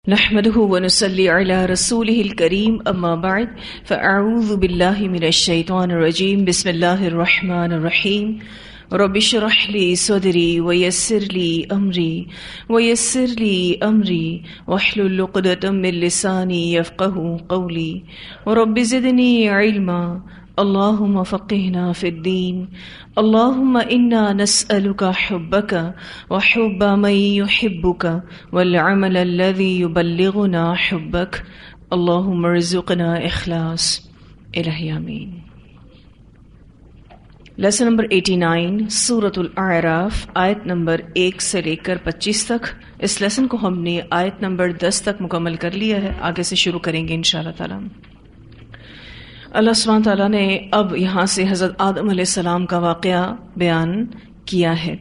نحمده ونصلي على رسوله الكريم اما بعد فاعوذ بالله من الشيطان الرجيم بسم الله الرحمن الرحيم رب اشرح لي صدري ويسر لي امري واحلل عقدة من لساني يفقهوا قولي رب زدني علما اللهم فقهنا في الدين اللهم إنا نسألك حبك وحب من يحبك والعمل الذي يبلغنا حبك اللهم ارزقنا إخلاص الہی آمین۔ لیسن نمبر 89 سورۃ الاعراف آیت نمبر 1 سے لے کر 25 تک۔ اس لیسن کو ہم نے آیت نمبر 10 تک مکمل کر لیا ہے، آگے سے شروع کریں گے انشاءاللہ تعالی۔ اللہ سبحانہ تعالیٰ نے اب یہاں سے حضرت آدم علیہ السلام کا واقعہ بیان کیا ہے۔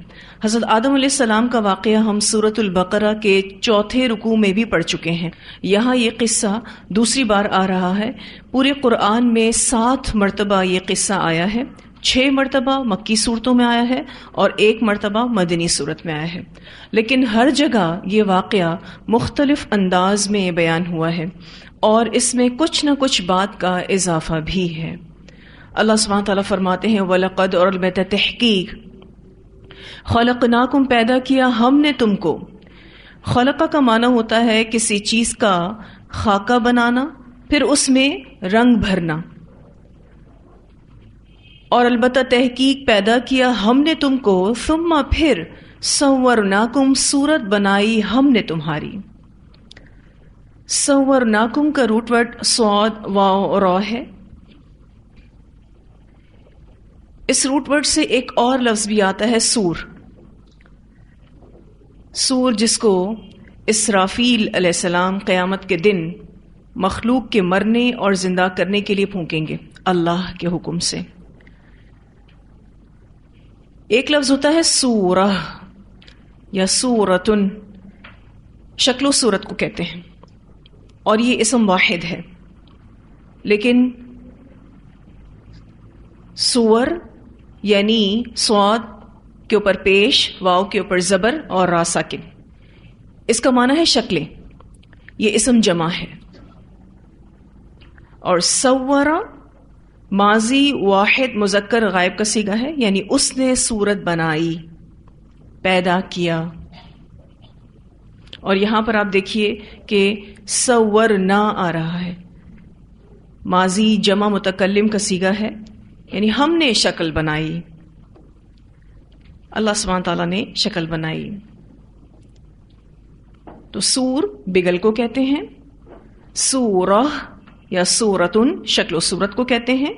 حضرت آدم علیہ السلام کا واقعہ ہم سورۃ البقرہ کے 4تھے رکوع میں بھی پڑھ چکے ہیں۔ یہاں یہ قصہ دوسری بار آ رہا ہے۔ پورے قرآن میں 7 مرتبہ یہ قصہ آیا ہے، 6 مرتبہ مکی صورتوں میں آیا ہے اور 1 مرتبہ مدنی صورت میں آیا ہے، لیکن ہر جگہ یہ واقعہ مختلف انداز میں بیان ہوا ہے اور اس میں کچھ نہ کچھ بات کا اضافہ بھی ہے۔ اللہ سبحانہ تعالیٰ فرماتے ہیں وَلَقَدْ اور البتہ تحقیق خَلَقْنَاكُمْ پیدا کیا ہم نے تم کو۔ خلقہ کا معنی ہوتا ہے کسی چیز کا خاکہ بنانا، پھر اس میں رنگ بھرنا، اور البتہ تحقیق پیدا کیا ہم نے تم کو، ثم پھر صورناکم صورت بنائی ہم نے تمہاری۔ صورناکم کا روٹ ورڈ صاد واو اور را ہے۔ اس روٹ ورڈ سے ایک اور لفظ بھی آتا ہے سور، سور جس کو اسرافیل علیہ السلام قیامت کے دن مخلوق کے مرنے اور زندہ کرنے کے لیے پھونکیں گے اللہ کے حکم سے۔ ایک لفظ ہوتا ہے سورہ یا سورتن، شکل و صورت کو کہتے ہیں، اور یہ اسم واحد ہے، لیکن سور یعنی صاد کے اوپر پیش، واو کے اوپر زبر اور را ساکن، اس کا معنی ہے شکلیں، یہ اسم جمع ہے۔ اور سورہ ماضی واحد مذکر غائب کا صیغہ ہے، یعنی اس نے صورت بنائی، پیدا کیا۔ اور یہاں پر آپ دیکھیے کہ صورنا آ رہا ہے، ماضی جمع متکلم کا صیغہ ہے، یعنی ہم نے شکل بنائی، اللہ سبحانہ تعالیٰ نے شکل بنائی۔ تو سور بگل کو کہتے ہیں، سورہ یا سورتن شکل و صورت کو کہتے ہیں،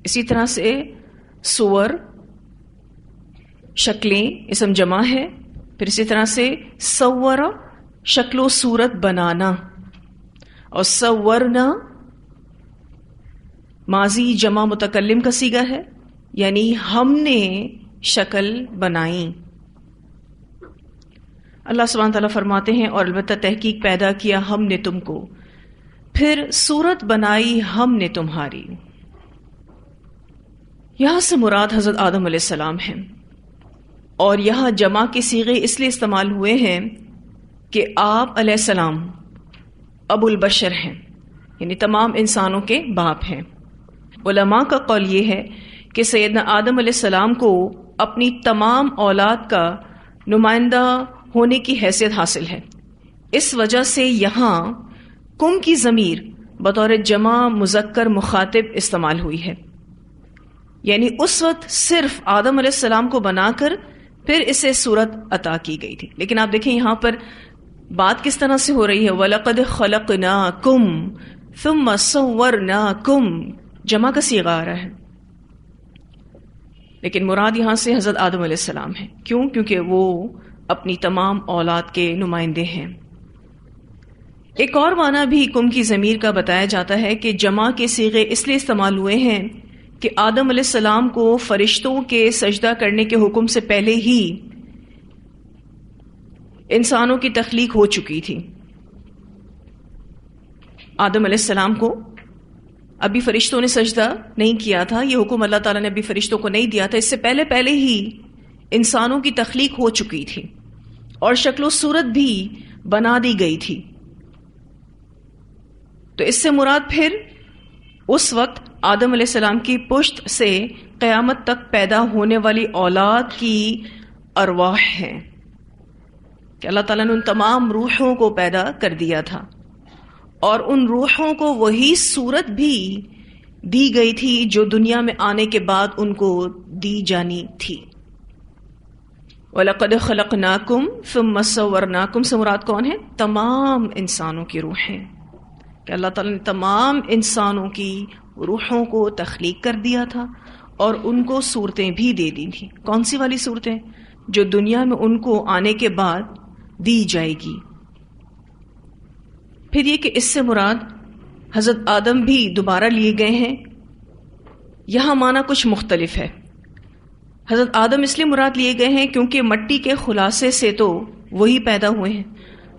اسی طرح سے سور شکلیں اسم جمع ہے، پھر اسی طرح سے صور شکل و صورت بنانا، اور صورنا ماضی جمع متکلم کا صیغہ ہے، یعنی ہم نے شکل بنائی۔ اللہ سبحانہ تعالیٰ فرماتے ہیں اور البتہ تحقیق پیدا کیا ہم نے تم کو، پھر صورت بنائی ہم نے تمہاری۔ یہاں سے مراد حضرت آدم علیہ السلام ہیں، اور یہاں جمع کے صیغے اس لیے استعمال ہوئے ہیں کہ آپ علیہ السلام ابو البشر ہیں، یعنی تمام انسانوں کے باپ ہیں۔ علماء کا قول یہ ہے کہ سیدنا آدم علیہ السلام کو اپنی تمام اولاد کا نمائندہ ہونے کی حیثیت حاصل ہے، اس وجہ سے یہاں کم کی ضمیر بطور جمع مذکر مخاطب استعمال ہوئی ہے، یعنی اس وقت صرف آدم علیہ السلام کو بنا کر پھر اسے صورت عطا کی گئی تھی۔ لیکن آپ دیکھیں یہاں پر بات کس طرح سے ہو رہی ہے، وَلَقَدْ خَلَقْنَاكُمْ ثُمَّ صَوَّرْنَاكُمْ، جمع کا صیغہ آ رہا ہے، لیکن مراد یہاں سے حضرت آدم علیہ السلام ہے۔ کیوں؟ کیونکہ وہ اپنی تمام اولاد کے نمائندے ہیں۔ ایک اور معنی بھی کم کی ضمیر کا بتایا جاتا ہے کہ جمع کے صیغے اس لیے استعمال ہوئے ہیں کہ آدم علیہ السلام کو فرشتوں کے سجدہ کرنے کے حکم سے پہلے ہی انسانوں کی تخلیق ہو چکی تھی۔ آدم علیہ السلام کو ابھی فرشتوں نے سجدہ نہیں کیا تھا، یہ حکم اللہ تعالیٰ نے ابھی فرشتوں کو نہیں دیا تھا، اس سے پہلے ہی انسانوں کی تخلیق ہو چکی تھی اور شکل و صورت بھی بنا دی گئی تھی، تو اس سے مراد پھر اس وقت آدم علیہ السلام کی پشت سے قیامت تک پیدا ہونے والی اولاد کی ارواح ہیں کہ اللہ تعالیٰ نے ان تمام روحوں کو پیدا کر دیا تھا، اور ان روحوں کو وہی صورت بھی دی گئی تھی جو دنیا میں آنے کے بعد ان کو دی جانی تھی۔ وَلَقَدْ خَلَقْنَاكُمْ ثُمَّ صَوَّرْنَاكُمْ سے مراد کون ہے؟ تمام انسانوں کی روحیں، کہ اللہ تعالیٰ نے تمام انسانوں کی روحوں کو تخلیق کر دیا تھا اور ان کو صورتیں بھی دے دی تھیں۔ کون سی والی صورتیں؟ جو دنیا میں ان کو آنے کے بعد دی جائے گی۔ پھر یہ کہ اس سے مراد حضرت آدم بھی دوبارہ لیے گئے ہیں، یہاں معنی کچھ مختلف ہے۔ حضرت آدم اس لیے مراد لیے گئے ہیں کیونکہ مٹی کے خلاصے سے تو وہی پیدا ہوئے ہیں،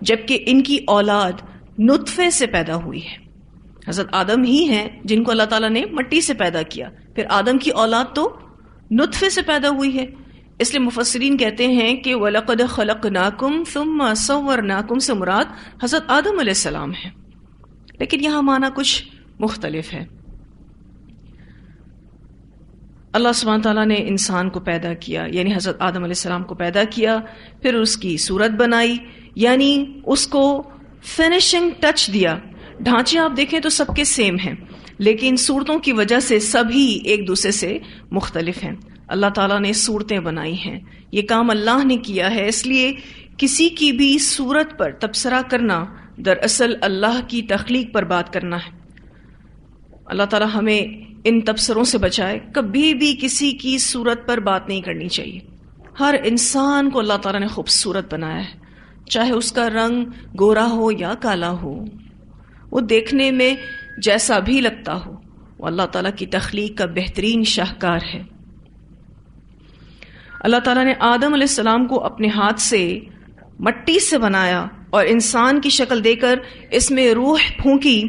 جبکہ ان کی اولاد نطفے سے پیدا ہوئی ہے۔ حضرت آدم ہی ہیں جن کو اللہ تعالیٰ نے مٹی سے پیدا کیا، پھر آدم کی اولاد تو نطفے سے پیدا ہوئی ہے۔ اس لیے مفسرین کہتے ہیں کہ وَلَقَدْ خَلَقْنَاكُمْ ثُمَّ صَوَّرْنَاكُمْ سے مراد حضرت آدم علیہ السلام ہے، لیکن یہاں معنی کچھ مختلف ہے۔ اللہ سبحانہ تعالیٰ نے انسان کو پیدا کیا، یعنی حضرت آدم علیہ السلام کو پیدا کیا، پھر اس کی صورت بنائی، یعنی اس کو فنیشنگ ٹچ دیا۔ ڈھانچے آپ دیکھیں تو سب کے سیم ہیں، لیکن صورتوں کی وجہ سے سبھی ایک دوسرے سے مختلف ہیں۔ اللہ تعالیٰ نے صورتیں بنائی ہیں، یہ کام اللہ نے کیا ہے، اس لیے کسی کی بھی صورت پر تبصرہ کرنا دراصل اللہ کی تخلیق پر بات کرنا ہے۔ اللہ تعالیٰ ہمیں ان تبصروں سے بچائے، کبھی بھی کسی کی صورت پر بات نہیں کرنی چاہیے۔ ہر انسان کو اللہ تعالیٰ نے خوبصورت بنایا ہے، چاہے اس کا رنگ گورا ہو یا کالا ہو، وہ دیکھنے میں جیسا بھی لگتا ہو، وہ اللہ تعالیٰ کی تخلیق کا بہترین شاہکار ہے۔ اللہ تعالیٰ نے آدم علیہ السلام کو اپنے ہاتھ سے مٹی سے بنایا اور انسان کی شکل دے کر اس میں روح پھونکی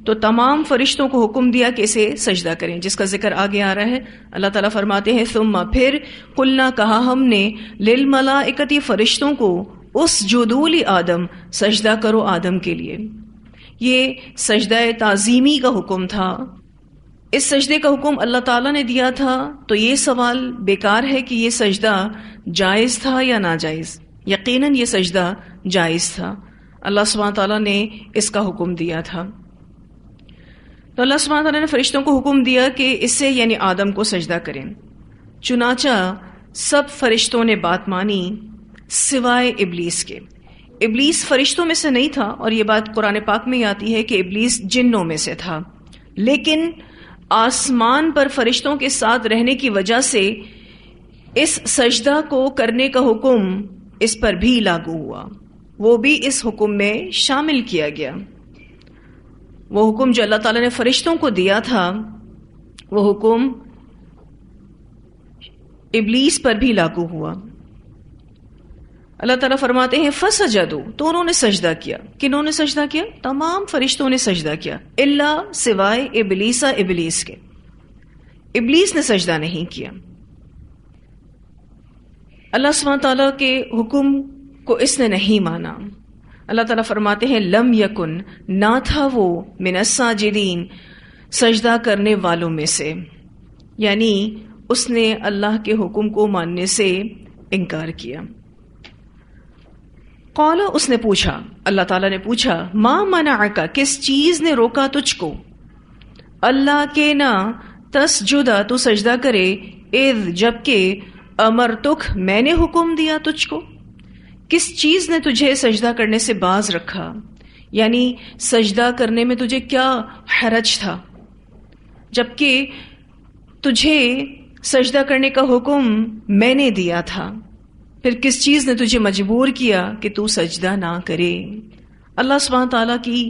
تو تمام فرشتوں کو حکم دیا کہ اسے سجدہ کریں، جس کا ذکر آگے آ رہا ہے۔ اللہ تعالیٰ فرماتے ہیں ثم پھر قلنا کہا ہم نے للملائکتی فرشتوں کو اسجدوا لآدم سجدہ کرو آدم کے لیے۔ یہ سجدہ تعظیمی کا حکم تھا۔ اس سجدے کا حکم اللہ تعالیٰ نے دیا تھا، تو یہ سوال بیکار ہے کہ یہ سجدہ جائز تھا یا ناجائز۔ یقیناً یہ سجدہ جائز تھا، اللہ سبحانہ تعالیٰ نے اس کا حکم دیا تھا۔ تو اللہ سبحانہ تعالیٰ نے فرشتوں کو حکم دیا کہ اس سے یعنی آدم کو سجدہ کریں۔ چنانچہ سب فرشتوں نے بات مانی سوائے ابلیس کے۔ ابلیس فرشتوں میں سے نہیں تھا، اور یہ بات قرآن پاک میں آتی ہے کہ ابلیس جنوں میں سے تھا، لیکن آسمان پر فرشتوں کے ساتھ رہنے کی وجہ سے اس سجدہ کو کرنے کا حکم اس پر بھی لاگو ہوا، وہ بھی اس حکم میں شامل کیا گیا۔ وہ حکم جو اللہ تعالیٰ نے فرشتوں کو دیا تھا، وہ حکم ابلیس پر بھی لاگو ہوا۔ اللہ تعالیٰ فرماتے ہیں فسجدوا، تو انہوں نے سجدہ کیا۔ کنہوں نے سجدہ کیا؟ تمام فرشتوں نے سجدہ کیا، الا سوائے ابلیس، ابلیس کے۔ ابلیس نے سجدہ نہیں کیا۔ اللہ سبحانہ تعالیٰ کے حکم کو اس نے نہیں مانا۔ اللہ تعالیٰ فرماتے ہیں لم یکن، نہ تھا وہ، من الساجدین، سجدہ کرنے والوں میں سے، یعنی اس نے اللہ کے حکم کو ماننے سے انکار کیا۔ قال، اس نے پوچھا، اللہ تعالیٰ نے پوچھا، ما منعک، کس چیز نے روکا تجھ کو، اللہ کے نہ تسجدہ، تو سجدہ کرے، اذ، جبکہ امرتک، میں نے حکم دیا تجھ کو۔ کس چیز نے تجھے سجدہ کرنے سے باز رکھا؟ یعنی سجدہ کرنے میں تجھے کیا حرج تھا، جبکہ تجھے سجدہ کرنے کا حکم میں نے دیا تھا؟ پھر کس چیز نے تجھے مجبور کیا کہ تو سجدہ نہ کرے؟ اللہ سبحانہ تعالیٰ کی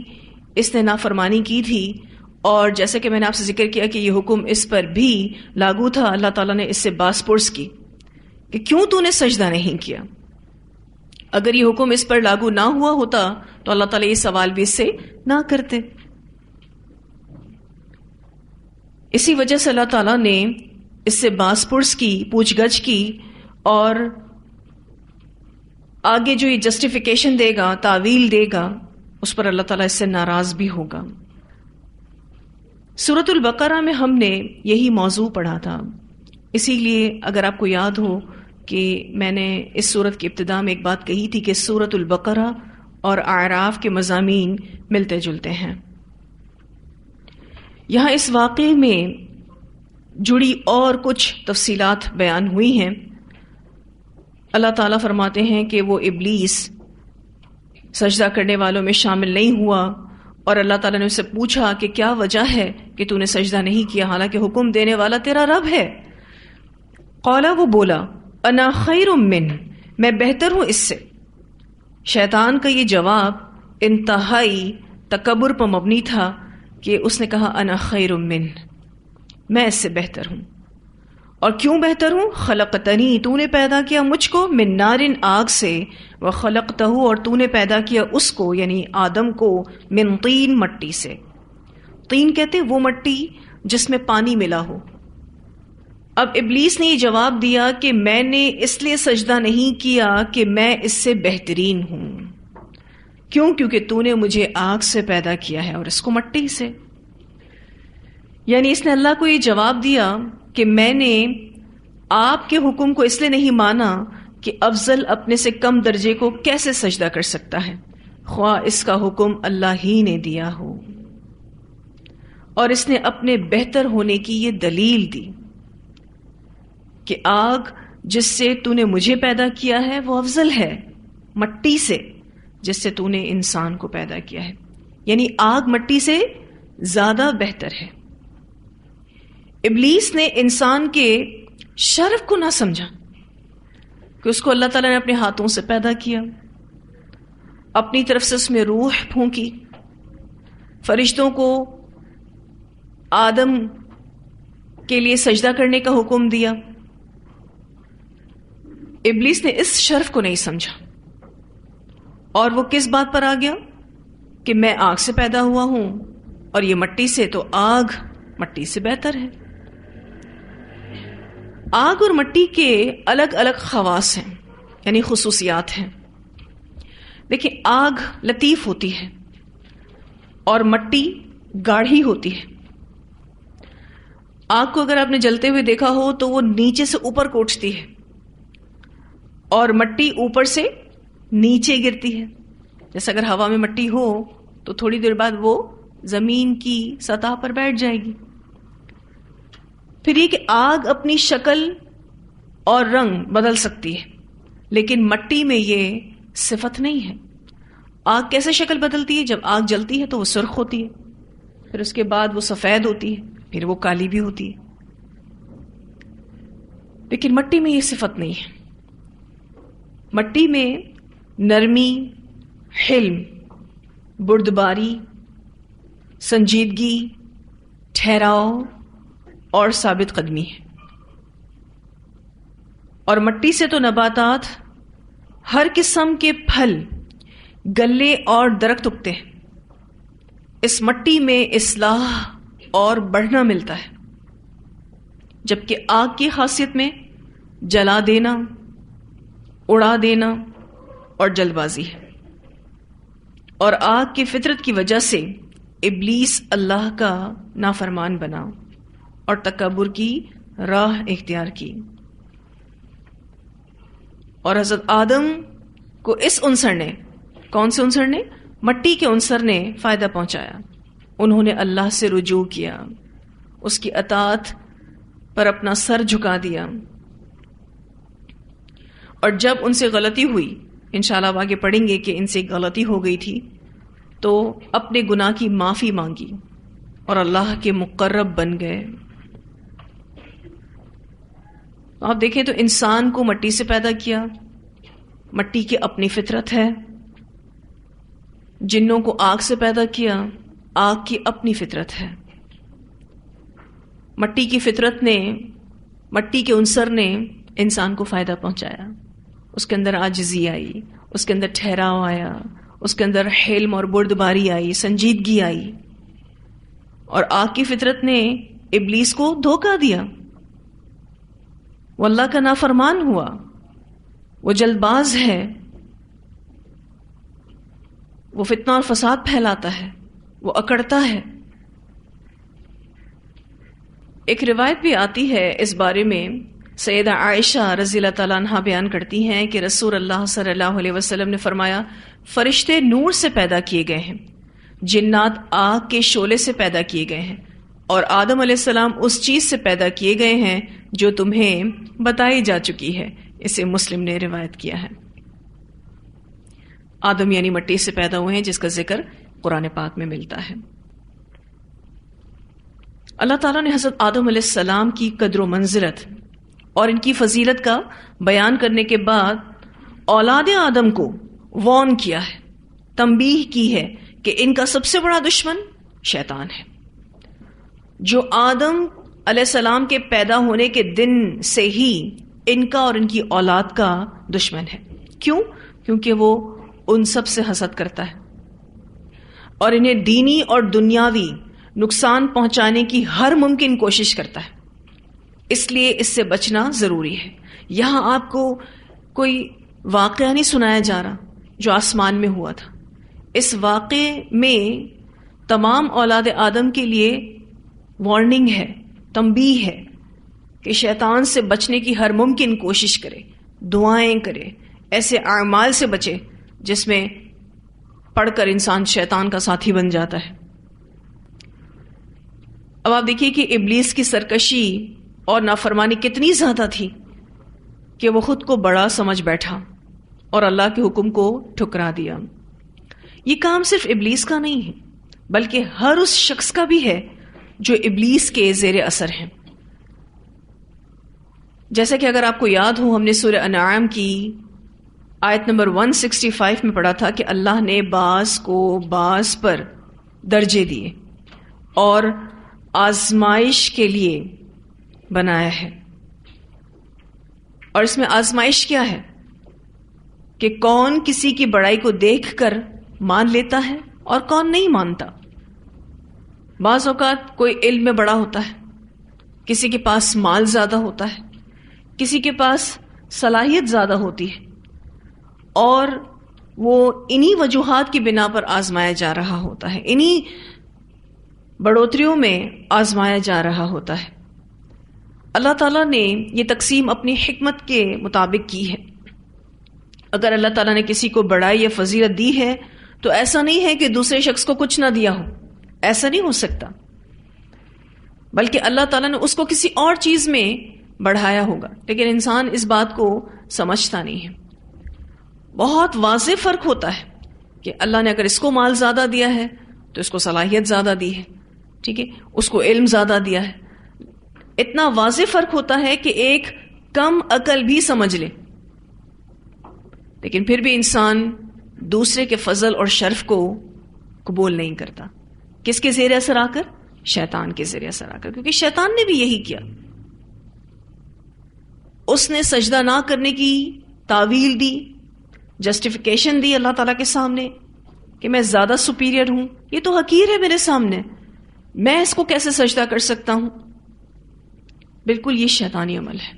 اس نے نافرمانی کی تھی، اور جیسے کہ میں نے آپ سے ذکر کیا کہ یہ حکم اس پر بھی لاگو تھا۔ اللہ تعالیٰ نے اس سے باز پرس کی کہ کیوں تو نے سجدہ نہیں کیا؟ اگر یہ حکم اس پر لاگو نہ ہوا ہوتا تو اللہ تعالیٰ یہ سوال بھی اس سے نہ کرتے۔ اسی وجہ سے اللہ تعالیٰ نے اس سے باز پرس کی، پوچھ گچھ کی، اور آگے جو یہ جسٹیفیکیشن دے گا، تعویل دے گا، اس پر اللہ تعالیٰ اس سے ناراض بھی ہوگا۔ سورۃ البقرہ میں ہم نے یہی موضوع پڑھا تھا، اسی لیے اگر آپ کو یاد ہو کہ میں نے اس سورت کی ابتدا میں ایک بات کہی تھی کہ سورۃ البقرہ اور اعراف کے مضامین ملتے جلتے ہیں۔ یہاں اس واقعے میں جڑی اور کچھ تفصیلات بیان ہوئی ہیں۔ اللہ تعالیٰ فرماتے ہیں کہ وہ ابلیس سجدہ کرنے والوں میں شامل نہیں ہوا، اور اللہ تعالیٰ نے اسے پوچھا کہ کیا وجہ ہے کہ تو نے سجدہ نہیں کیا حالانکہ حکم دینے والا تیرا رب ہے۔ قالا، وہ بولا، انا خیر من، میں بہتر ہوں اس سے۔ شیطان کا یہ جواب انتہائی تکبر پر مبنی تھا کہ اس نے کہا انا خیر من، میں اس سے بہتر ہوں۔ اور کیوں بہتر ہوں؟ خلقتنی، تو نے پیدا کیا مجھ کو، من نارن، آگ سے، وخلقتہ، اور تو نے پیدا کیا اس کو یعنی آدم کو، من طین، مٹی سے۔ طین کہتے وہ مٹی جس میں پانی ملا ہو۔ اب ابلیس نے یہ جواب دیا کہ میں نے اس لیے سجدہ نہیں کیا کہ میں اس سے بہترین ہوں۔ کیوں؟ کیونکہ تو نے مجھے آگ سے پیدا کیا ہے اور اس کو مٹی سے۔ یعنی اس نے اللہ کو یہ جواب دیا کہ میں نے آپ کے حکم کو اس لیے نہیں مانا کہ افضل اپنے سے کم درجے کو کیسے سجدہ کر سکتا ہے، خواہ اس کا حکم اللہ ہی نے دیا ہو۔ اور اس نے اپنے بہتر ہونے کی یہ دلیل دی کہ آگ جس سے تو نے مجھے پیدا کیا ہے وہ افضل ہے مٹی سے جس سے تو نے انسان کو پیدا کیا ہے، یعنی آگ مٹی سے زیادہ بہتر ہے۔ ابلیس نے انسان کے شرف کو نہ سمجھا کہ اس کو اللہ تعالیٰ نے اپنے ہاتھوں سے پیدا کیا، اپنی طرف سے اس میں روح پھونکی، فرشتوں کو آدم کے لیے سجدہ کرنے کا حکم دیا۔ ابلیس نے اس شرف کو نہیں سمجھا اور وہ کس بات پر آ گیا کہ میں آگ سے پیدا ہوا ہوں اور یہ مٹی سے، تو آگ مٹی سے بہتر ہے۔ آگ اور مٹی کے الگ الگ خواص ہیں، یعنی خصوصیات ہیں۔ دیکھیں، آگ لطیف ہوتی ہے اور مٹی گاڑھی ہوتی ہے۔ آگ کو اگر آپ نے جلتے ہوئے دیکھا ہو تو وہ نیچے سے اوپر کوٹتی ہے اور مٹی اوپر سے نیچے گرتی ہے۔ جیسے اگر ہوا میں مٹی ہو تو تھوڑی دیر بعد وہ زمین کی سطح پر بیٹھ جائے گی۔ پھر یہ کہ آگ اپنی شکل اور رنگ بدل سکتی ہے، لیکن مٹی میں یہ صفت نہیں ہے۔ آگ کیسے شکل بدلتی ہے؟ جب آگ جلتی ہے تو وہ سرخ ہوتی ہے، پھر اس کے بعد وہ سفید ہوتی ہے، پھر وہ کالی بھی ہوتی ہے، لیکن مٹی میں یہ صفت نہیں ہے۔ مٹی میں نرمی، حلم، بردباری، سنجیدگی، ٹھہراؤ اور ثابت قدمی ہے۔ اور مٹی سے تو نباتات، ہر قسم کے پھل، گلے اور درخت اگتے ہیں۔ اس مٹی میں اصلاح اور بڑھنا ملتا ہے، جبکہ آگ کی خاصیت میں جلا دینا، اڑا دینا اور جلد بازی ہے۔ اور آگ کی فطرت کی وجہ سے ابلیس اللہ کا نافرمان بنا اور تکبر کی راہ اختیار کی، اور حضرت آدم کو اس عنصر نے، کون سے عنصر نے؟ مٹی کے عنصر نے فائدہ پہنچایا۔ انہوں نے اللہ سے رجوع کیا، اس کی اطاعت پر اپنا سر جھکا دیا، اور جب ان سے غلطی ہوئی، انشاءاللہ اب آگے پڑھیں گے کہ ان سے غلطی ہو گئی تھی، تو اپنے گناہ کی معافی مانگی اور اللہ کے مقرب بن گئے۔ آپ دیکھیں تو انسان کو مٹی سے پیدا کیا، مٹی کی اپنی فطرت ہے۔ جنوں کو آگ سے پیدا کیا، آگ کی اپنی فطرت ہے۔ مٹی کی فطرت نے، مٹی کے عنصر نے انسان کو فائدہ پہنچایا، اس کے اندر عاجزی آئی، اس کے اندر ٹھہراؤ آیا، اس کے اندر حلم اور بردباری آئی، سنجیدگی آئی۔ اور آگ کی فطرت نے ابلیس کو دھوکہ دیا، وہ اللہ کا نافرمان ہوا، وہ جلد باز ہے، وہ فتنہ اور فساد پھیلاتا ہے، وہ اکڑتا ہے۔ ایک روایت بھی آتی ہے اس بارے میں، سیدہ عائشہ رضی اللہ تعالیٰ عنہا بیان کرتی ہیں کہ رسول اللہ صلی اللہ علیہ وسلم نے فرمایا، فرشتے نور سے پیدا کیے گئے ہیں، جنات آگ کے شعلے سے پیدا کیے گئے ہیں، اور آدم علیہ السلام اس چیز سے پیدا کیے گئے ہیں جو تمہیں بتائی جا چکی ہے۔ اسے مسلم نے روایت کیا ہے۔ آدم یعنی مٹی سے پیدا ہوئے ہیں، جس کا ذکر قرآن پاک میں ملتا ہے۔ اللہ تعالیٰ نے حضرت آدم علیہ السلام کی قدر و منزلت اور ان کی فضیلت کا بیان کرنے کے بعد اولاد آدم کو وارن کیا ہے، تنبیہ کی ہے کہ ان کا سب سے بڑا دشمن شیطان ہے، جو آدم علیہ السلام کے پیدا ہونے کے دن سے ہی ان کا اور ان کی اولاد کا دشمن ہے۔ کیوں؟ کیونکہ وہ ان سب سے حسد کرتا ہے اور انہیں دینی اور دنیاوی نقصان پہنچانے کی ہر ممکن کوشش کرتا ہے، اس لیے اس سے بچنا ضروری ہے۔ یہاں آپ کو کوئی واقعہ نہیں سنایا جا رہا جو آسمان میں ہوا تھا، اس واقعے میں تمام اولاد آدم کے لیے وارننگ ہے، تنبیہ ہے کہ شیطان سے بچنے کی ہر ممکن کوشش کرے، دعائیں کرے، ایسے اعمال سے بچے جس میں پڑھ کر انسان شیطان کا ساتھی بن جاتا ہے۔ اب آپ دیکھیے کہ ابلیس کی سرکشی اور نافرمانی کتنی زیادہ تھی کہ وہ خود کو بڑا سمجھ بیٹھا اور اللہ کے حکم کو ٹھکرا دیا۔ یہ کام صرف ابلیس کا نہیں ہے بلکہ ہر اس شخص کا بھی ہے جو ابلیس کے زیر اثر ہیں۔ جیسا کہ اگر آپ کو یاد ہو، ہم نے سورہ انعام کی آیت نمبر 165 میں پڑھا تھا کہ اللہ نے بعض کو بعض پر درجے دیے اور آزمائش کے لیے بنایا ہے، اور اس میں آزمائش کیا ہے کہ کون کسی کی بڑائی کو دیکھ کر مان لیتا ہے اور کون نہیں مانتا۔ بعض اوقات کوئی علم میں بڑا ہوتا ہے، کسی کے پاس مال زیادہ ہوتا ہے، کسی کے پاس صلاحیت زیادہ ہوتی ہے، اور وہ انہی وجوہات کی بنا پر آزمایا جا رہا ہوتا ہے، انہی بڑھوتریوں میں آزمایا جا رہا ہوتا ہے۔ اللہ تعالیٰ نے یہ تقسیم اپنی حکمت کے مطابق کی ہے۔ اگر اللہ تعالیٰ نے کسی کو بڑائی یا فضیلت دی ہے تو ایسا نہیں ہے کہ دوسرے شخص کو کچھ نہ دیا ہو، ایسا نہیں ہو سکتا، بلکہ اللہ تعالیٰ نے اس کو کسی اور چیز میں بڑھایا ہوگا، لیکن انسان اس بات کو سمجھتا نہیں ہے۔ بہت واضح فرق ہوتا ہے کہ اللہ نے اگر اس کو مال زیادہ دیا ہے تو اس کو صلاحیت زیادہ دی ہے، ٹھیک ہے، اس کو علم زیادہ دیا ہے۔ اتنا واضح فرق ہوتا ہے کہ ایک کم عقل بھی سمجھ لے، لیکن پھر بھی انسان دوسرے کے فضل اور شرف کو قبول نہیں کرتا۔ کس کے زیر اثر آ کر؟ شیطان کے زیر اثر آ کر، کیونکہ شیطان نے بھی یہی کیا۔ اس نے سجدہ نہ کرنے کی تعویل دی، جسٹیفیکیشن دی اللہ تعالیٰ کے سامنے کہ میں زیادہ سپیریئر ہوں، یہ تو حقیر ہے میرے سامنے، میں اس کو کیسے سجدہ کر سکتا ہوں۔ بالکل یہ شیطانی عمل ہے،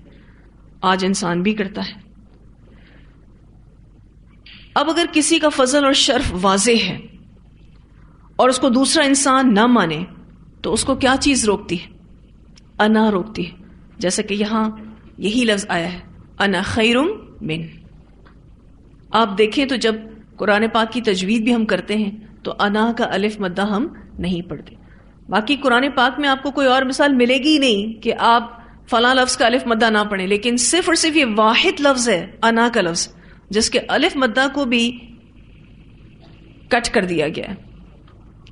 آج انسان بھی کرتا ہے۔ اب اگر کسی کا فضل اور شرف واضح ہے اور اس کو دوسرا انسان نہ مانے تو اس کو کیا چیز روکتی ہے؟ انا روکتی ہے، جیسا کہ یہاں یہی لفظ آیا ہے، انا خیر من۔ آپ دیکھیں تو جب قرآن پاک کی تجوید بھی ہم کرتے ہیں تو انا کا الف مدہ ہم نہیں پڑھتے۔ باقی قرآن پاک میں آپ کو کوئی اور مثال ملے گی نہیں کہ آپ فلاں لفظ کا الف مدہ نہ پڑھیں، لیکن صرف اور صرف یہ واحد لفظ ہے انا کا لفظ جس کے الف مدہ کو بھی کٹ کر دیا گیا ہے۔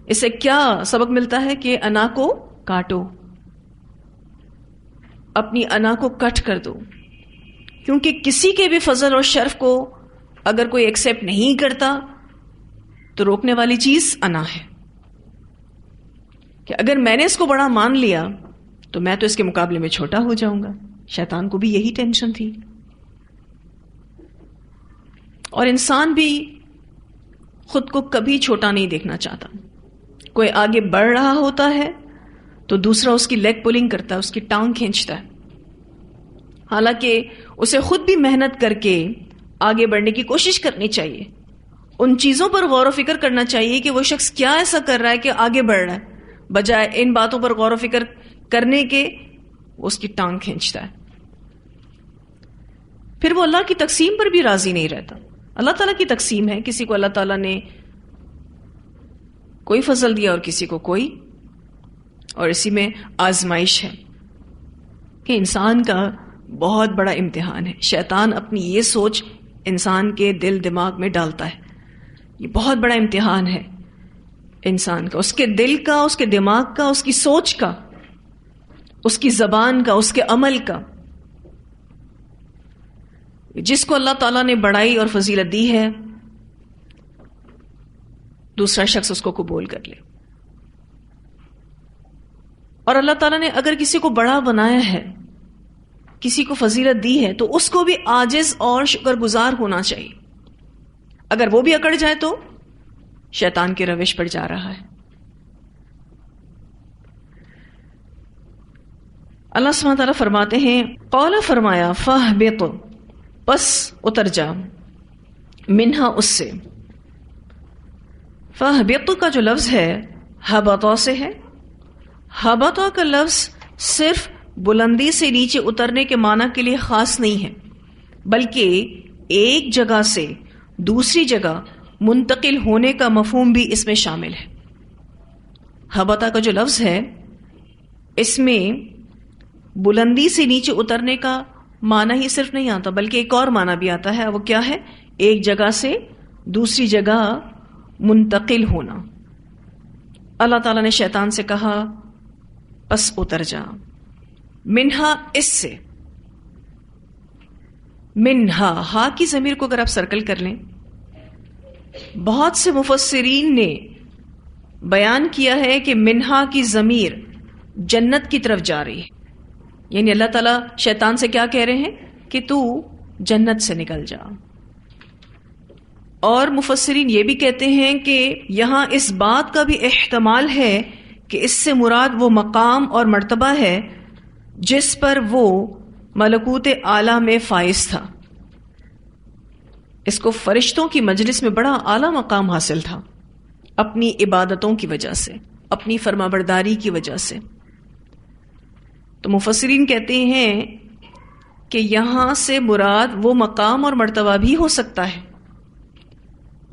اس سے کیا سبق ملتا ہے کہ انا کو کاٹو، اپنی انا کو کٹ کر دو، کیونکہ کسی کے بھی فضل اور شرف کو اگر کوئی ایکسیپٹ نہیں کرتا تو روکنے والی چیز انا ہے، کہ اگر میں نے اس کو بڑا مان لیا تو میں تو اس کے مقابلے میں چھوٹا ہو جاؤں گا۔ شیطان کو بھی یہی ٹینشن تھی، اور انسان بھی خود کو کبھی چھوٹا نہیں دیکھنا چاہتا۔ کوئی آگے بڑھ رہا ہوتا ہے تو دوسرا اس کی لیگ پولنگ کرتا ہے، اس کی ٹانگ کھینچتا ہے، حالانکہ اسے خود بھی محنت کر کے آگے بڑھنے کی کوشش کرنی چاہیے۔ ان چیزوں پر غور و فکر کرنا چاہیے کہ وہ شخص کیا ایسا کر رہا ہے کہ آگے بڑھ رہا ہے، بجائے ان باتوں پر غور و فکر کرنے کے وہ اس کی ٹانگ کھینچتا ہے. پھر وہ اللہ کی تقسیم پر بھی راضی نہیں رہتا. اللہ تعالیٰ کی تقسیم ہے، کسی کو اللہ تعالیٰ نے کوئی فضل دیا اور کسی کو کوئی، اور اسی میں آزمائش ہے کہ انسان کا بہت بڑا امتحان ہے. شیطان اپنی یہ سوچ انسان کے دل دماغ میں ڈالتا ہے. یہ بہت بڑا امتحان ہے انسان کا، اس کے دل کا، اس کے دماغ کا، اس کی سوچ کا، اس کی زبان کا، اس کے عمل کا. جس کو اللہ تعالیٰ نے بڑائی اور فضیلت دی ہے، دوسرا شخص اس کو قبول کر لے. اور اللہ تعالیٰ نے اگر کسی کو بڑا بنایا ہے، کسی کو فضیلت دی ہے، تو اس کو بھی عاجز اور شکر گزار ہونا چاہیے. اگر وہ بھی اکڑ جائے تو شیطان کے روش پر جا رہا ہے. اللہ سبحانہ تعالیٰ فرماتے ہیں، قولا فرمایا، فاہبط، پس اتر جا، منہا، اس سے. فاہبط کا جو لفظ ہے ہبطا سے ہے. ہبطا کا لفظ صرف بلندی سے نیچے اترنے کے معنی کے لیے خاص نہیں ہے، بلکہ ایک جگہ سے دوسری جگہ منتقل ہونے کا مفہوم بھی اس میں شامل ہے. ہبطا کا جو لفظ ہے اس میں بلندی سے نیچے اترنے کا معنی ہی صرف نہیں آتا، بلکہ ایک اور معنی بھی آتا ہے. وہ کیا ہے؟ ایک جگہ سے دوسری جگہ منتقل ہونا. اللہ تعالیٰ نے شیطان سے کہا پس اتر جا، منہا، اس سے. منہا، ہا کی ضمیر کو اگر آپ سرکل کر لیں، بہت سے مفسرین نے بیان کیا ہے کہ منہا کی ضمیر جنت کی طرف جا رہی ہے. یعنی اللہ تعالیٰ شیطان سے کیا کہہ رہے ہیں کہ تو جنت سے نکل جا. اور مفسرین یہ بھی کہتے ہیں کہ یہاں اس بات کا بھی احتمال ہے کہ اس سے مراد وہ مقام اور مرتبہ ہے جس پر وہ ملکوت اعلیٰ میں فائز تھا. اس کو فرشتوں کی مجلس میں بڑا اعلیٰ مقام حاصل تھا اپنی عبادتوں کی وجہ سے، اپنی فرمانبرداری کی وجہ سے. تو مفسرین کہتے ہیں کہ یہاں سے مراد وہ مقام اور مرتبہ بھی ہو سکتا ہے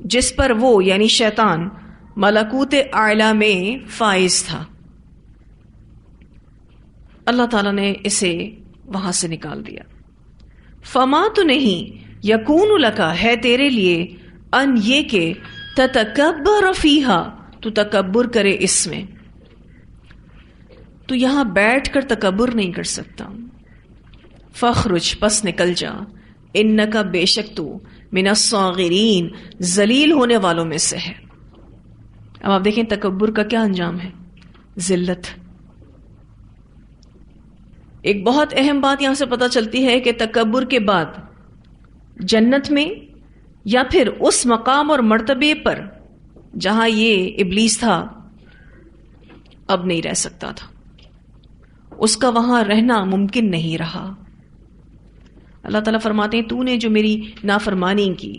جس پر وہ یعنی شیطان ملکوت اعلیٰ میں فائز تھا. اللہ تعالیٰ نے اسے وہاں سے نکال دیا. فما، تو نہیں، یکون لکا، ہے تیرے لیے، ان، یہ کہ تتکبر فیہا، تو تکبر کرے اس میں. تو یہاں بیٹھ کر تکبر نہیں کر سکتا. فخرج، پس نکل جا، انکا، بے شک تو، من الصاغرین، ذلیل ہونے والوں میں سے ہے. اب آپ دیکھیں تکبر کا کیا انجام ہے؟ ذلت. ایک بہت اہم بات یہاں سے پتہ چلتی ہے کہ تکبر کے بعد جنت میں یا پھر اس مقام اور مرتبے پر جہاں یہ ابلیس تھا اب نہیں رہ سکتا تھا. اس کا وہاں رہنا ممکن نہیں رہا. اللہ تعالیٰ فرماتے ہیں تو نے جو میری نافرمانی کی،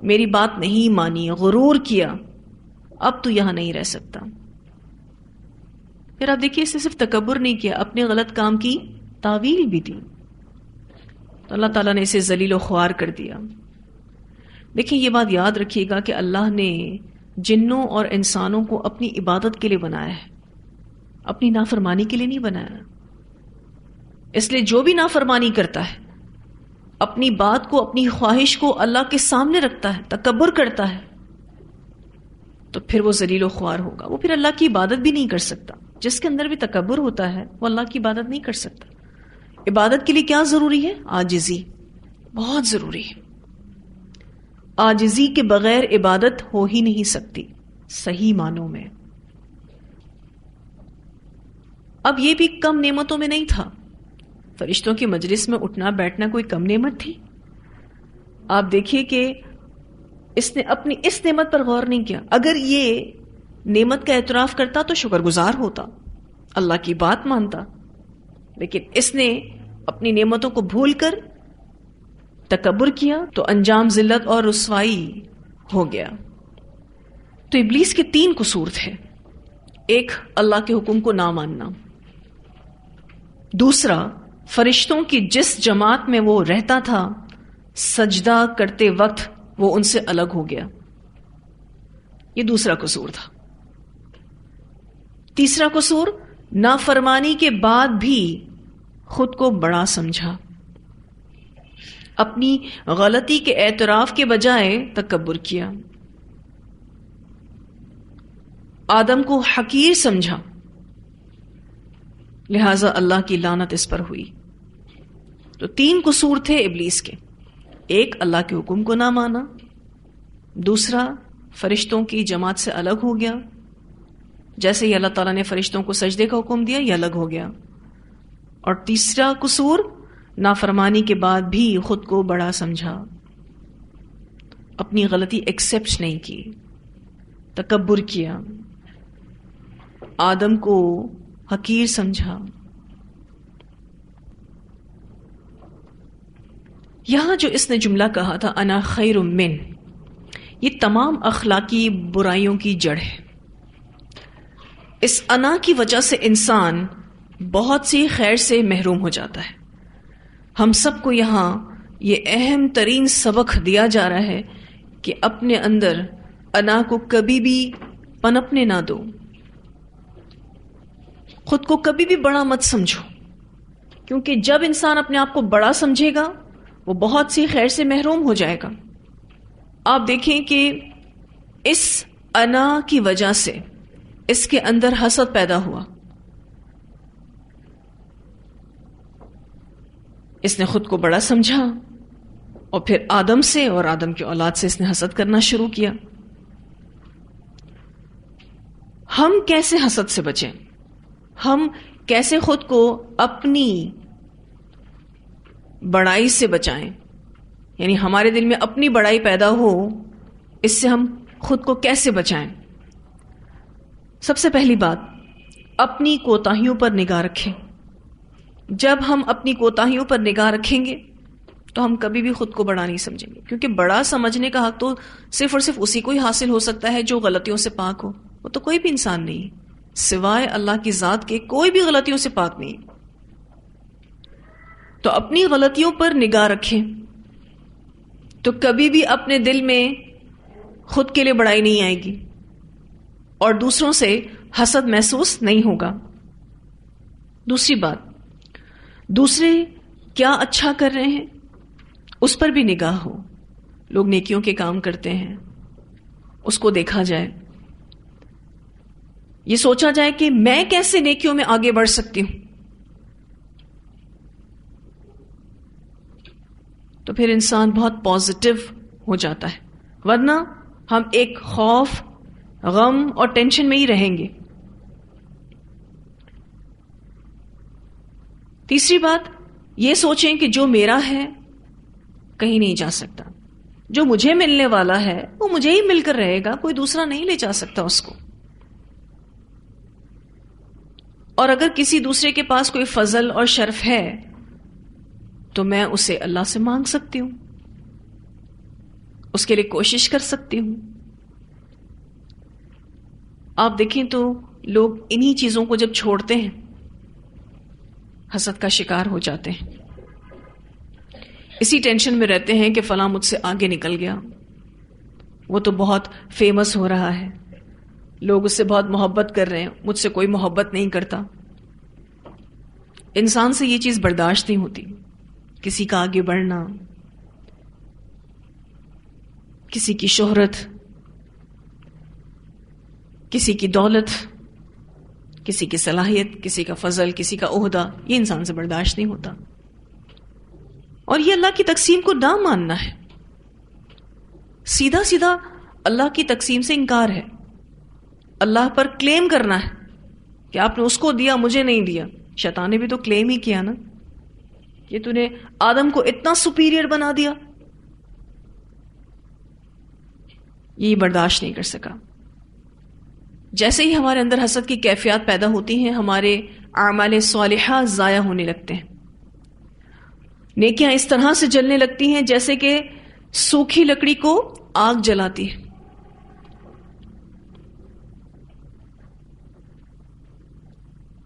میری بات نہیں مانی، غرور کیا، اب تو یہاں نہیں رہ سکتا. پھر آپ دیکھیے اس نے صرف تکبر نہیں کیا، اپنے غلط کام کی تعویل بھی دی، تو اللہ تعالیٰ نے اسے ذلیل و خوار کر دیا. دیکھیں یہ بات یاد رکھیے گا کہ اللہ نے جنوں اور انسانوں کو اپنی عبادت کے لیے بنایا ہے، اپنی نافرمانی کے لیے نہیں بنایا. اس لیے جو بھی نافرمانی کرتا ہے، اپنی بات کو، اپنی خواہش کو اللہ کے سامنے رکھتا ہے، تکبر کرتا ہے، تو پھر وہ ذلیل و خوار ہوگا. وہ پھر اللہ کی عبادت بھی نہیں کر سکتا. جس کے اندر بھی تکبر ہوتا ہے وہ اللہ کی عبادت نہیں کر سکتا. عبادت کے لیے کیا ضروری ہے؟ عاجزی بہت ضروری ہے. عاجزی کے بغیر عبادت ہو ہی نہیں سکتی صحیح معنوں میں. اب یہ بھی کم نعمتوں میں نہیں تھا. فرشتوں کی مجلس میں اٹھنا بیٹھنا کوئی کم نعمت تھی؟ آپ دیکھیے کہ اس نے اپنی اس نعمت پر غور نہیں کیا. اگر یہ نعمت کا اعتراف کرتا تو شکر گزار ہوتا، اللہ کی بات مانتا، لیکن اس نے اپنی نعمتوں کو بھول کر تکبر کیا تو انجام ذلت اور رسوائی ہو گیا. تو ابلیس کے 3 قصور تھے. ایک، اللہ کے حکم کو نہ ماننا. دوسرا، فرشتوں کی جس جماعت میں وہ رہتا تھا سجدہ کرتے وقت وہ ان سے الگ ہو گیا. یہ دوسرا قصور تھا. تیسرا قصور، نافرمانی کے بعد بھی خود کو بڑا سمجھا. اپنی غلطی کے اعتراف کے بجائے تکبر کیا. آدم کو حقیر سمجھا، لہذا اللہ کی لعنت اس پر ہوئی. تو 3 قصور تھے ابلیس کے. ایک، اللہ کے حکم کو نہ مانا. دوسرا، فرشتوں کی جماعت سے الگ ہو گیا. جیسے ہی اللہ تعالیٰ نے فرشتوں کو سجدے کا حکم دیا یہ الگ ہو گیا. اور تیسرا قصور، نافرمانی کے بعد بھی خود کو بڑا سمجھا، اپنی غلطی ایکسپٹ نہیں کی، تکبر کیا، آدم کو حقیر سمجھا. یہاں جو اس نے جملہ کہا تھا انا خیر من، یہ تمام اخلاقی برائیوں کی جڑ ہے. اس انا کی وجہ سے انسان بہت سی خیر سے محروم ہو جاتا ہے. ہم سب کو یہاں یہ اہم ترین سبق دیا جا رہا ہے کہ اپنے اندر انا کو کبھی بھی پنپنے نہ دو. خود کو کبھی بھی بڑا مت سمجھو، کیونکہ جب انسان اپنے آپ کو بڑا سمجھے گا وہ بہت سی خیر سے محروم ہو جائے گا. آپ دیکھیں کہ اس انا کی وجہ سے اس کے اندر حسد پیدا ہوا. اس نے خود کو بڑا سمجھا اور پھر آدم سے اور آدم کی اولاد سے اس نے حسد کرنا شروع کیا. ہم کیسے حسد سے بچیں؟ ہم کیسے خود کو اپنی بڑائی سے بچائیں؟ یعنی ہمارے دل میں اپنی بڑائی پیدا ہو، اس سے ہم خود کو کیسے بچائیں؟ سب سے پہلی بات، اپنی کوتاہیوں پر نگاہ رکھیں. جب ہم اپنی کوتاہیوں پر نگاہ رکھیں گے تو ہم کبھی بھی خود کو بڑا نہیں سمجھیں گے، کیونکہ بڑا سمجھنے کا حق تو صرف اور صرف اسی کو ہی حاصل ہو سکتا ہے جو غلطیوں سے پاک ہو. وہ تو کوئی بھی انسان نہیں، سوائے اللہ کی ذات کے کوئی بھی غلطیوں سے پاک نہیں. تو اپنی غلطیوں پر نگاہ رکھیں تو کبھی بھی اپنے دل میں خود کے لیے بڑائی نہیں آئے گی اور دوسروں سے حسد محسوس نہیں ہوگا. دوسری بات، دوسرے کیا اچھا کر رہے ہیں اس پر بھی نگاہ ہو. لوگ نیکیوں کے کام کرتے ہیں، اس کو دیکھا جائے، یہ سوچا جائے کہ میں کیسے نیکیوں میں آگے بڑھ سکتی ہوں. تو پھر انسان بہت پازیٹیو ہو جاتا ہے، ورنہ ہم ایک خوف، غم اور ٹینشن میں ہی رہیں گے. تیسری بات، یہ سوچیں کہ جو میرا ہے کہیں نہیں جا سکتا، جو مجھے ملنے والا ہے وہ مجھے ہی مل کر رہے گا، کوئی دوسرا نہیں لے جا سکتا اس کو. اور اگر کسی دوسرے کے پاس کوئی فضل اور شرف ہے تو میں اسے اللہ سے مانگ سکتی ہوں، اس کے لیے کوشش کر سکتی ہوں. آپ دیکھیں تو لوگ انہی چیزوں کو جب چھوڑتے ہیں حسد کا شکار ہو جاتے ہیں. اسی ٹینشن میں رہتے ہیں کہ فلاں مجھ سے آگے نکل گیا، وہ تو بہت فیمس ہو رہا ہے، لوگ اس سے بہت محبت کر رہے ہیں، مجھ سے کوئی محبت نہیں کرتا. انسان سے یہ چیز برداشت نہیں ہوتی، کسی کا آگے بڑھنا، کسی کی شہرت، کسی کی دولت، کسی کی صلاحیت، کسی کا فضل، کسی کا عہدہ، یہ انسان سے برداشت نہیں ہوتا. اور یہ اللہ کی تقسیم کو نہ ماننا ہے، سیدھا سیدھا اللہ کی تقسیم سے انکار ہے. اللہ پر کلیم کرنا ہے کہ آپ نے اس کو دیا، مجھے نہیں دیا. شیطان نے بھی تو کلیم ہی کیا نا کہ تو نے آدم کو اتنا سپیریئر بنا دیا. یہ برداشت نہیں کر سکا. جیسے ہی ہمارے اندر حسد کی کیفیات پیدا ہوتی ہیں، ہمارے اعمال صالحہ ضائع ہونے لگتے ہیں. نیکیاں اس طرح سے جلنے لگتی ہیں جیسے کہ سوکھی لکڑی کو آگ جلاتی ہے.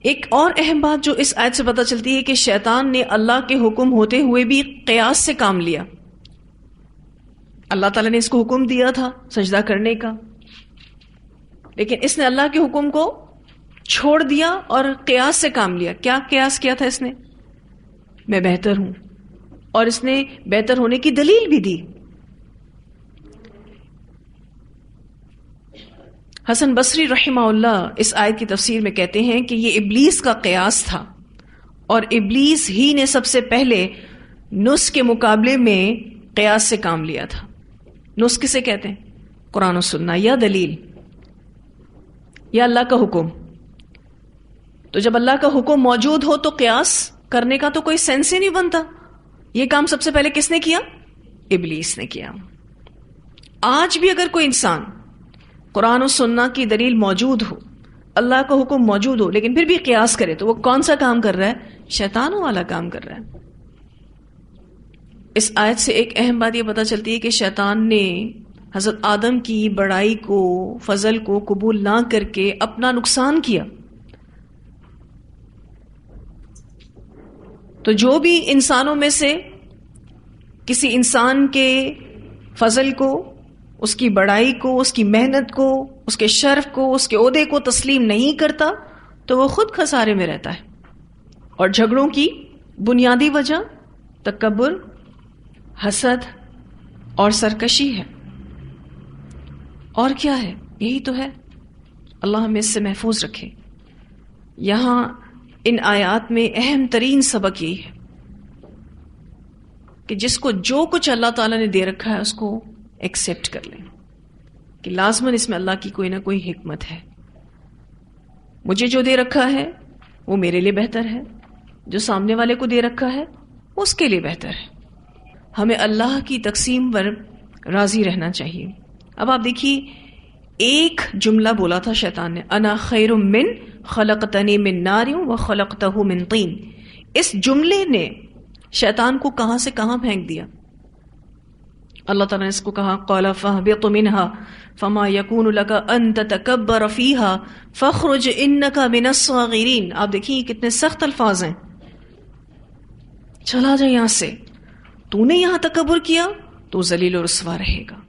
ایک اور اہم بات جو اس آیت سے پتہ چلتی ہے کہ شیطان نے اللہ کے حکم ہوتے ہوئے بھی قیاس سے کام لیا. اللہ تعالیٰ نے اس کو حکم دیا تھا سجدہ کرنے کا، لیکن اس نے اللہ کے حکم کو چھوڑ دیا اور قیاس سے کام لیا. کیا قیاس کیا تھا اس نے؟ میں بہتر ہوں، اور اس نے بہتر ہونے کی دلیل بھی دی. حسن بصری رحمہ اللہ اس آیت کی تفسیر میں کہتے ہیں کہ یہ ابلیس کا قیاس تھا، اور ابلیس ہی نے سب سے پہلے نص کے مقابلے میں قیاس سے کام لیا تھا. نص کسے کہتے ہیں؟ قرآن و سنہ یا دلیل یا اللہ کا حکم. تو جب اللہ کا حکم موجود ہو تو قیاس کرنے کا تو کوئی سینس ہی نہیں بنتا. یہ کام سب سے پہلے کس نے کیا؟ ابلیس نے کیا. آج بھی اگر کوئی انسان قرآن و سنہ کی دلیل موجود ہو، اللہ کا حکم موجود ہو، لیکن پھر بھی قیاس کرے تو وہ کون سا کام کر رہا ہے؟ شیطانوں والا کام کر رہا ہے. اس آیت سے ایک اہم بات یہ پتہ چلتی ہے کہ شیطان نے حضرت آدم کی بڑائی کو، فضل کو قبول نہ کر کے اپنا نقصان کیا. تو جو بھی انسانوں میں سے کسی انسان کے فضل کو، اس کی بڑائی کو، اس کی محنت کو، اس کے شرف کو، اس کے عہدے کو تسلیم نہیں کرتا تو وہ خود خسارے میں رہتا ہے. اور جھگڑوں کی بنیادی وجہ تکبر، حسد اور سرکشی ہے. اور کیا ہے؟ یہی تو ہے. اللہ ہمیں اس سے محفوظ رکھے. یہاں ان آیات میں اہم ترین سبق یہی ہے کہ جس کو جو کچھ اللہ تعالیٰ نے دے رکھا ہے اس کو ایکسیپٹ کر لیں کہ لازماً اس میں اللہ کی کوئی نہ کوئی حکمت ہے. مجھے جو دے رکھا ہے وہ میرے لیے بہتر ہے، جو سامنے والے کو دے رکھا ہے اس کے لیے بہتر ہے. ہمیں اللہ کی تقسیم پر راضی رہنا چاہیے. اب آپ دیکھیے، ایک جملہ بولا تھا شیطان نے، انا خیر من خلقتنی من نار وخلقتہ من طین. اس جملے نے شیطان کو کہاں سے کہاں پھینک دیا. اللہ تعالیٰ نے اس کو کہا قال فاہبط منها فما يكون لك ان تتكبر فيها فاخرج انك من الصاغرین. آپ دیکھیے کتنے سخت الفاظ ہیں. چلا جا یہاں سے، تو نے یہاں تکبر کیا تو ذلیل و رسوا رہے گا.